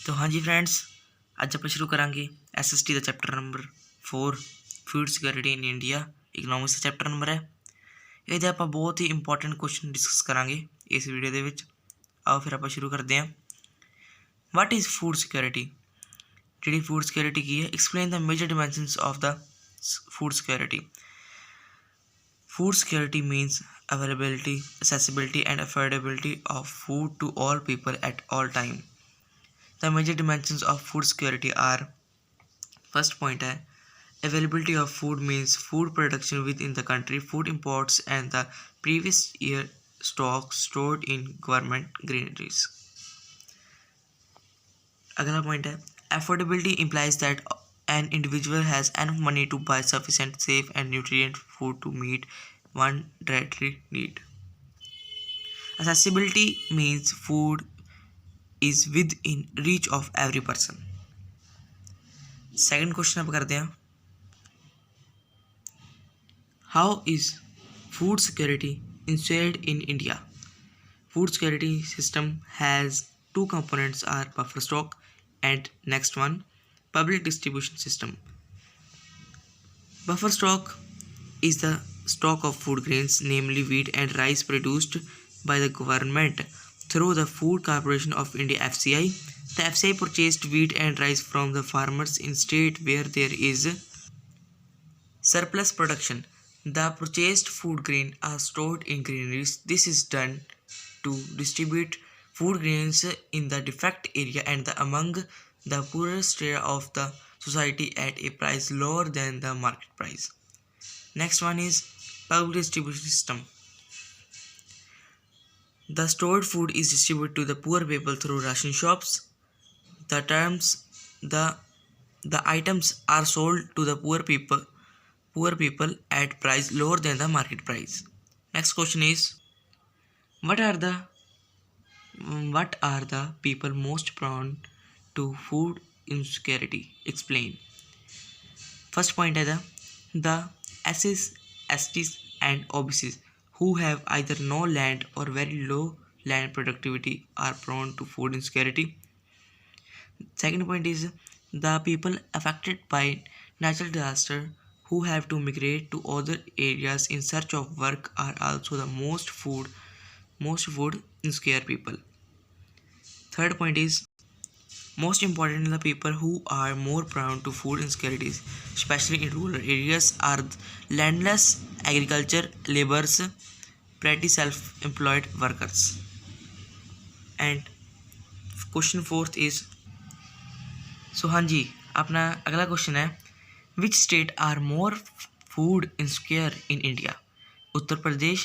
तो हाँ जी फ्रेंड्स, ਅੱਜ ਆਪਾਂ ਸ਼ੁਰੂ ਕਰਾਂਗੇ SST the chapter number 4 food security in India. Economics the chapter number ਹੈ। ਇਹਦੇ ਆਪਾਂ ਬਹੁਤ ਹੀ ਇੰਪੋਰਟੈਂਟ ਕੁਐਸਚਨ ਡਿਸਕਸ ਕਰਾਂਗੇ ਇਸ ਵੀਡੀਓ ਦੇ ਵਿੱਚ। ਆਓ ਫਿਰ ਆਪਾਂ ਸ਼ੁਰੂ ਕਰਦੇ ਹਾਂ। What is food security? ਜਿਹੜੀ ਫੂਡ ਸਿਕਿਉਰਿਟੀ ਕੀ ਹੈ? Explain the major dimensions of the food security. Food security means availability, accessibility and affordability of food to all people at all time. The major dimensions of food security are: first point है availability of food means food production within the country, food imports and the previous year stock stored in government granaries. अगला point है affordability implies that an individual has enough money to buy sufficient, safe and nutrient food to meet one dietary need. Accessibility means food is within reach of every person. Second question आप करते हैं, how is food security ensured in India? Food security system has two components are buffer stock and next one public distribution system. Buffer stock is the stock of food grains, namely wheat and rice, produced by the government through the Food Corporation of India (FCI). The FCI purchased wheat and rice from the farmers in state where there is surplus production. The purchased food grain are stored in granaries. This is done to distribute food grains in the defect area and among the poorest tier of the society at a price lower than the market price. Next one is public distribution system. The stored food is distributed to the poor people through ration shops. The items are sold to the poor people at price lower than the market price. Next question is, what are the people most prone to food insecurity? Explain. First point है the SCs, STs and OBCs who have either no land or very low land productivity are prone to food insecurity. Second point is the people affected by natural disaster who have to migrate to other areas in search of work are also the most food insecure people. Third point is most important, the people who are more prone to food insecurities, especially in rural areas, are landless, agriculture laborers, pretty self-employed workers. And question fourth is, so हाँ जी अपना अगला question है, which state are more food insecure in India? Uttar Pradesh,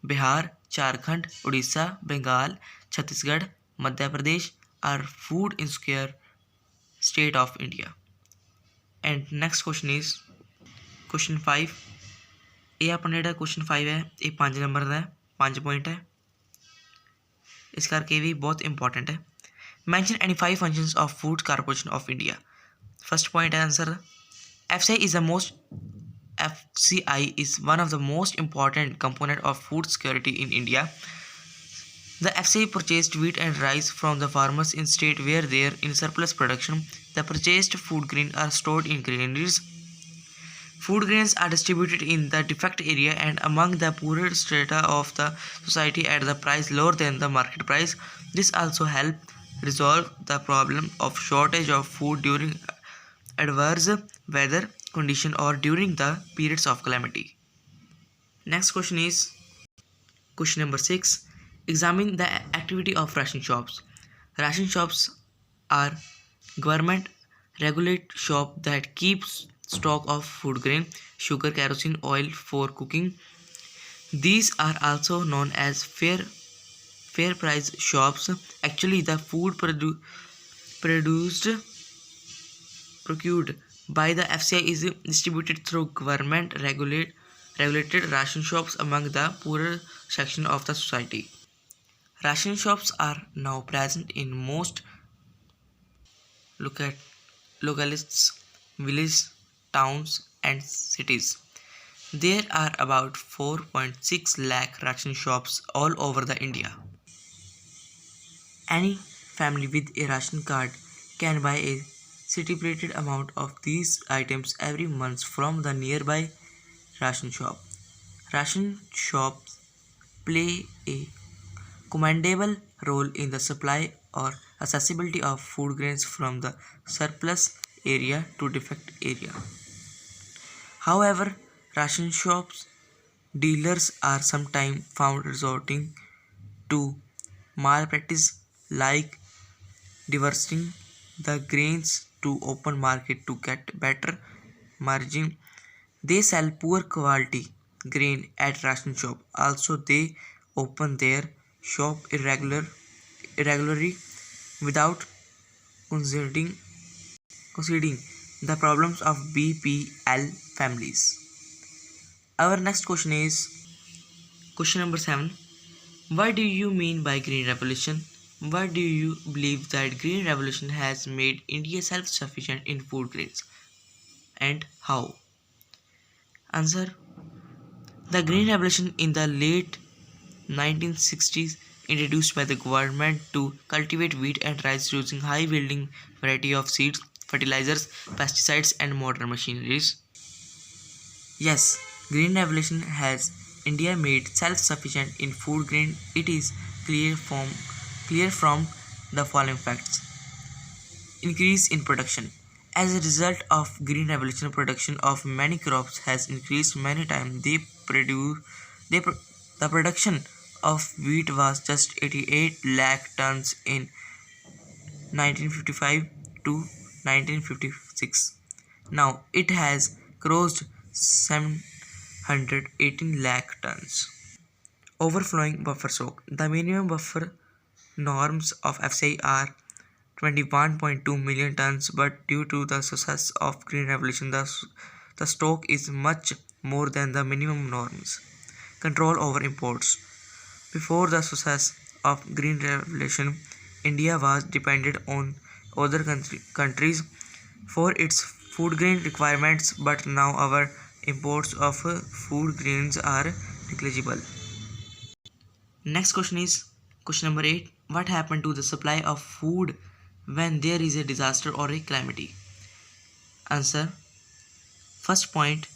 Bihar, Jharkhand, Orissa, Bengal, Chhattisgarh, Madhya Pradesh are food insecure state of India. And next question is question 5. ਇਹ ਆਪਣਾ ਜਿਹੜਾ question 5 ਹੈ ਇਹ 5 number ਦਾ ਹੈ, 5 ਪੁਆਇੰਟ ਹੈ, ਇਸ ਕਰਕੇ ਇਹ ਵੀ ਬਹੁਤ ਇੰਪੋਰਟੈਂਟ ਹੈ। Mention any 5 functions of Food Corporation of India. First point answer, FCI is one of the most important component of food security in India. The FCI purchased wheat and rice from the farmers in state where they are in surplus production. The purchased food grain are stored in granaries. Food grains are distributed in the defect area and among the poorer strata of the society at the price lower than the market price. This also helps resolve the problem of shortage of food during adverse weather condition or during the periods of calamity. Next question is question number 6. Examine the activity of ration shops. Ration shops are government regulated shop that keeps stock of food grain, sugar, kerosene, oil for cooking. These are also known as fair price shops. Actually, the food procured by the FCI is distributed through government regulated ration shops among the poorer section of the society. Ration shops are now present in most localities, villages, towns and cities. There are about 4.6 lakh ration shops all over the India. Any family with a ration card can buy a stipulated amount of these items every month from the nearby ration shop. Ration shops play a commendable role in the supply or accessibility of food grains from the surplus area to defect area. However, ration shops dealers are sometimes found resorting to malpractice like diversing the grains to open market to get better margin. They sell poor quality grain at ration shop. Also, they open their shop irregularly without considering considering the problems of BPL families. Our next question is question number 7. What do you mean by green revolution? Why do you believe that green revolution has made India self-sufficient in food grains and how? Answer: the green revolution in the late 1960s introduced by the government to cultivate wheat and rice using high yielding variety of seeds, fertilizers, pesticides and modern machineries. Yes, green revolution has India made self-sufficient in food grain. It is clear from the following facts. Increase in production. As a result of green revolution, production of many crops has increased many times. They, pro- the production of wheat was just 88 lakh tons in 1955 to 1956. Now it has crossed 718 lakh tons. Overflowing buffer stock. The minimum buffer norms of FCI are 21.2 million tons, but due to the success of Green Revolution, the stock is much more than the minimum norms. Control over imports. Before the success of Green Revolution, India was dependent on other countries for its food grain requirements, but now our imports of food grains are negligible. Next question is question number 8. What happened to the supply of food when there is a disaster or a calamity? Answer: first point,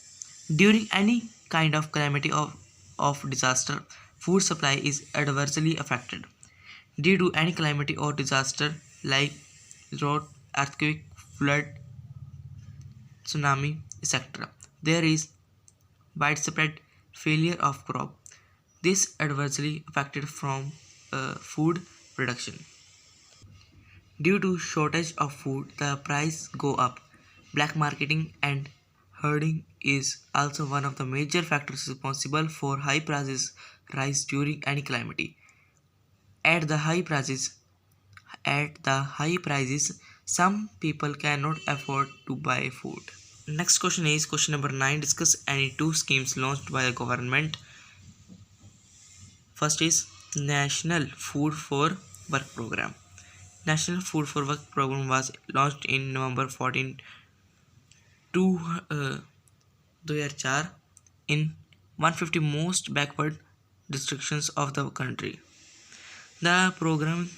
during any kind of calamity of disaster, food supply is adversely affected. Due to any calamity or disaster like drought, earthquake, flood, tsunami, etc., there is widespread failure of crop. This adversely affected from food production. Due to shortage of food, the price go up. Black marketing and herding is also one of the major factors responsible for high prices rise during any calamity. At the high prices, some people cannot afford to buy food. Next question is question number 9. Discuss any two schemes launched by the government. First is National Food for Work Program. National Food for Work program was launched in November 14, 2004 in 150 most backward districts of the country. The program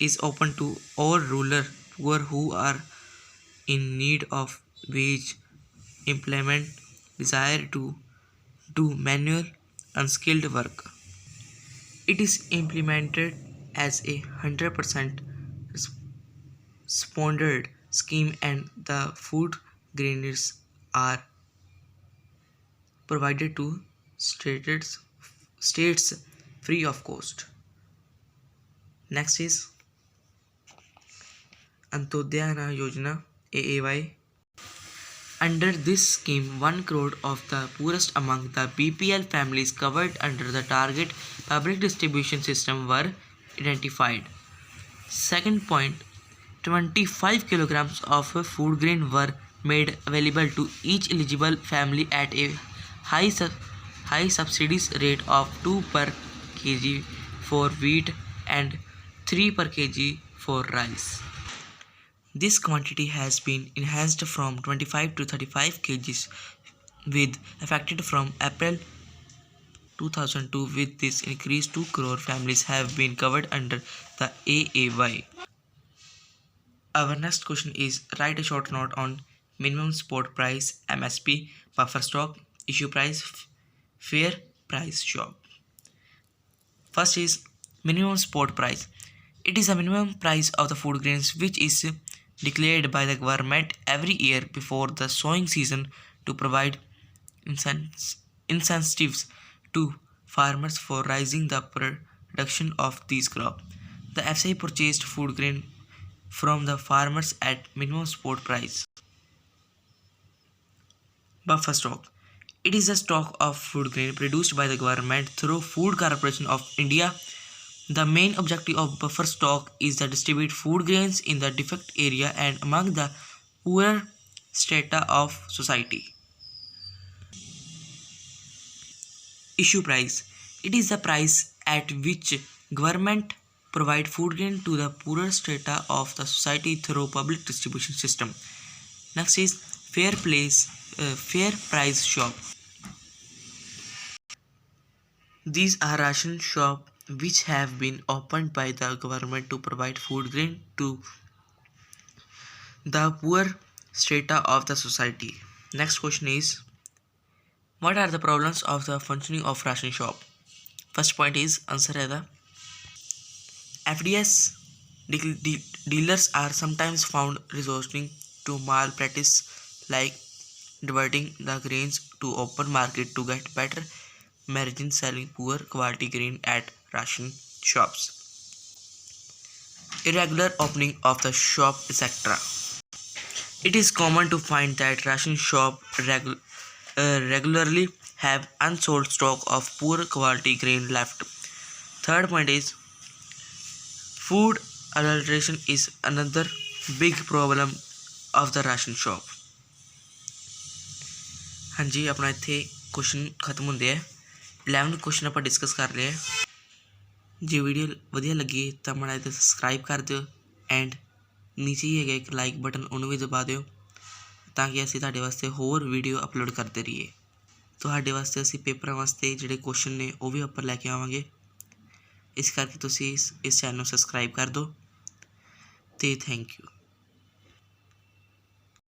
is open to all rural poor who are in need of wage employment, desire to do manual unskilled work. It is implemented as a 100% sponsored scheme and the food grains are provided to states free of cost. Next is Antyodaya Yojana AAY. Under this scheme, 1 crore of the poorest among the BPL families covered under the target public distribution system were identified. Second point, 25 kilograms of food grain were made available to each eligible family at a high subsidies rate of 2 per kg for wheat and 3 per kg for rice. This quantity has been enhanced from 25 to 35 kgs with effective from April 2002. With this increase, 2 crore families have been covered under the AAY. Our next question is write a short note on minimum support price, MSP, buffer stock, issue price, fair price shop. First is minimum support price. It is the minimum price of the food grains which is declared by the government every year before the sowing season to provide incentives to farmers for raising the production of these crops. The FCI purchased food grain from the farmers at minimum support price. Buffer stock. It is a stock of food grain produced by the government through Food Corporation of India. The main objective of buffer stock is to distribute food grains in the defect area and among the poorer strata of society. Issue price. It is the price at which government provide food grain to the poorer strata of the society through public distribution system. Next is fair price shop. These are ration shops which have been opened by the government to provide food grain to the poor strata of the society. Next question is what are the problems of the functioning of ration shop? First point is answer है the FDS dealers are sometimes found resorting to malpractice like diverting the grains to open market to get better margin selling poor quality grain at ration shops. Irregular opening of the shop, etc. It is common to find that ration shops regularly have unsold stock of poor quality grain left. Third point is food adulteration is another big problem of the ration shop. हाँ जी अपना इत्थे question खत्म होंदे है 11 question ਆਪਾਂ discuss कर लिया जे video वधिया लगी तो माड़ा जिहा सबसक्राइब कर दिओ एंड नीचे ही है एक लाइक बटन उन्होंने भी दबा दिओ ताकि असीं तुहाडे वास्ते होर वीडियो अपलोड करते रहिए तुहाडे वास्ते असीं पेपरां वास्ते जिहड़े क्वेश्चन ने वो भी उपर लैके आवांगे इस करके तुसीं इस चैनल नूं सबसक्राइब कर दो ते थैंक यू।